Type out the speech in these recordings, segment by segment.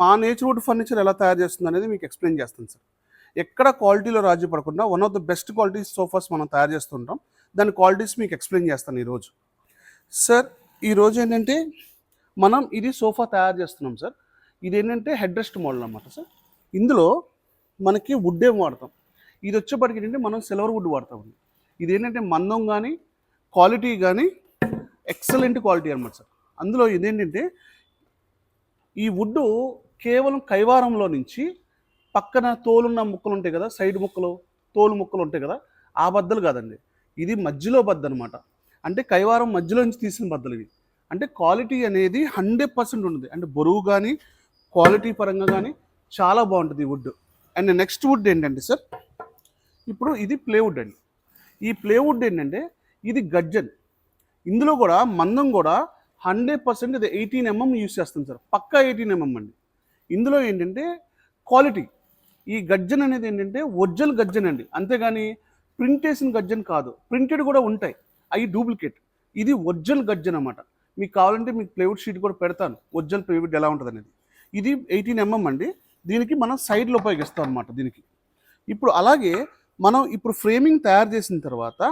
మా నేచర్వుడ్ ఫర్నిచర్ ఎలా తయారు చేస్తుంది అనేది మీకు ఎక్స్ప్లెయిన్ చేస్తాను సార్. ఎక్కడ క్వాలిటీలో రాజీ పడకుండా one of the best qualities sofas మనం తయారు చేస్తుంటాం. దాని క్వాలిటీస్ మీకు ఎక్స్ప్లెయిన్ చేస్తాను ఈరోజు. సార్ ఈరోజు ఏంటంటే మనం ఇది సోఫా తయారు చేస్తున్నాం సార్. ఇది ఏంటంటే హెడ్ రెస్ట్ మోడల్ అన్నమాట సార్. ఇందులో మనకి వుడ్ ఏం వాడతాం, ఇది వచ్చేప్పటికి ఏంటంటే మనం సిల్వర్ వుడ్ వాడతామండి. ఇది ఏంటంటే మందం కానీ క్వాలిటీ కానీ ఎక్సలెంట్ క్వాలిటీ అనమాట సార్. అందులో ఇదేంటంటే ఈ వుడ్ కేవలం కైవారంలో నుంచి పక్కన తోలున్న ముక్కలు ఉంటాయి కదా, సైడ్ ముక్కలు తోలు ముక్కలు ఉంటాయి కదా, ఆ బద్దలు కాదండి. ఇది మధ్యలో బద్ద అనమాట. అంటే కైవారం మధ్యలో నుంచి తీసిన బద్దలు ఇవి. అంటే క్వాలిటీ అనేది 100% ఉంటుంది. అంటే బరువు కానీ క్వాలిటీ పరంగా కానీ చాలా బాగుంటుంది ఈ వుడ్. అండ్ నెక్స్ట్ వుడ్ ఏంటంటే సార్, ఇప్పుడు ఇది ప్లేవుడ్ అండి. ఈ ప్లేవుడ్ ఏంటంటే ఇది గర్జన్. ఇందులో కూడా మందం కూడా 100% ఇది 18 mm యూస్ చేస్తాం సార్. పక్కా 18 mm అండి. ఇందులో ఏంటంటే క్వాలిటీ, ఈ గర్జన్ అనేది ఏంటంటే ఒరిజినల్ గర్జన్ అండి, అంతేగాని ప్రింట్ వేసిన గర్జన్ కాదు. ప్రింటెడ్ కూడా ఉంటాయి, అవి డూప్లికేట్. ఇది ఒరిజినల్ గర్జన్ అన్నమాట. మీకు కావాలంటే మీకు ప్లేవుడ్ షీట్ కూడా పెడతాను, ఒరిజినల్ ప్లేవుడ్ ఎలా ఉంటుంది అనేది. ఇది 18 mm అండి. దీనికి మనం సైడ్లో ఉపయోగిస్తాం అనమాట దీనికి. ఇప్పుడు అలాగే మనం ఇప్పుడు ఫ్రేమింగ్ తయారు చేసిన తర్వాత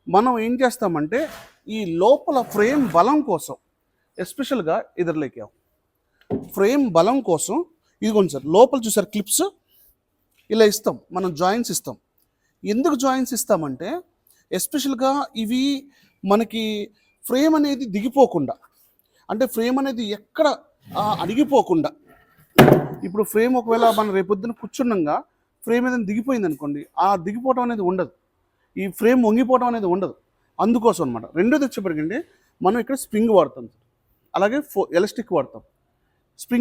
మనం ఏం చేస్తామంటే ఈ లోపల ఫ్రేమ్ బలం కోసం ఎస్పెషల్గా ఎదురులేకాం. ఫ్రేమ్ బలం కోసం ఇదిగోండి సార్, లోపల చూసారు క్లిప్స్ ఇలా ఇస్తాం, మనం జాయింట్స్ ఇస్తాం. ఎందుకు జాయింట్స్ ఇస్తామంటే ఎస్పెషల్గా ఇవి మనకి ఫ్రేమ్ అనేది దిగిపోకుండా, అంటే ఫ్రేమ్ అనేది ఎక్కడ అడిగిపోకుండా. ఇప్పుడు ఫ్రేమ్ ఒకవేళ మనం రేపొద్దున కూర్చున్నాగా ఫ్రేమ్ ఏదైనా దిగిపోయింది అనుకోండి, ఆ దిగిపోవడం అనేది ఉండదు, ఈ ఫ్రేమ్ వంగిపోవడం అనేది ఉండదు. అందుకోసం అనమాట. రెండోది వచ్చేప్పటికంటే మనం ఇక్కడ స్ప్రింగ్ వాడతాం, అలాగే ఎలాస్టిక్ వాడతాం. స్ప్రింగ్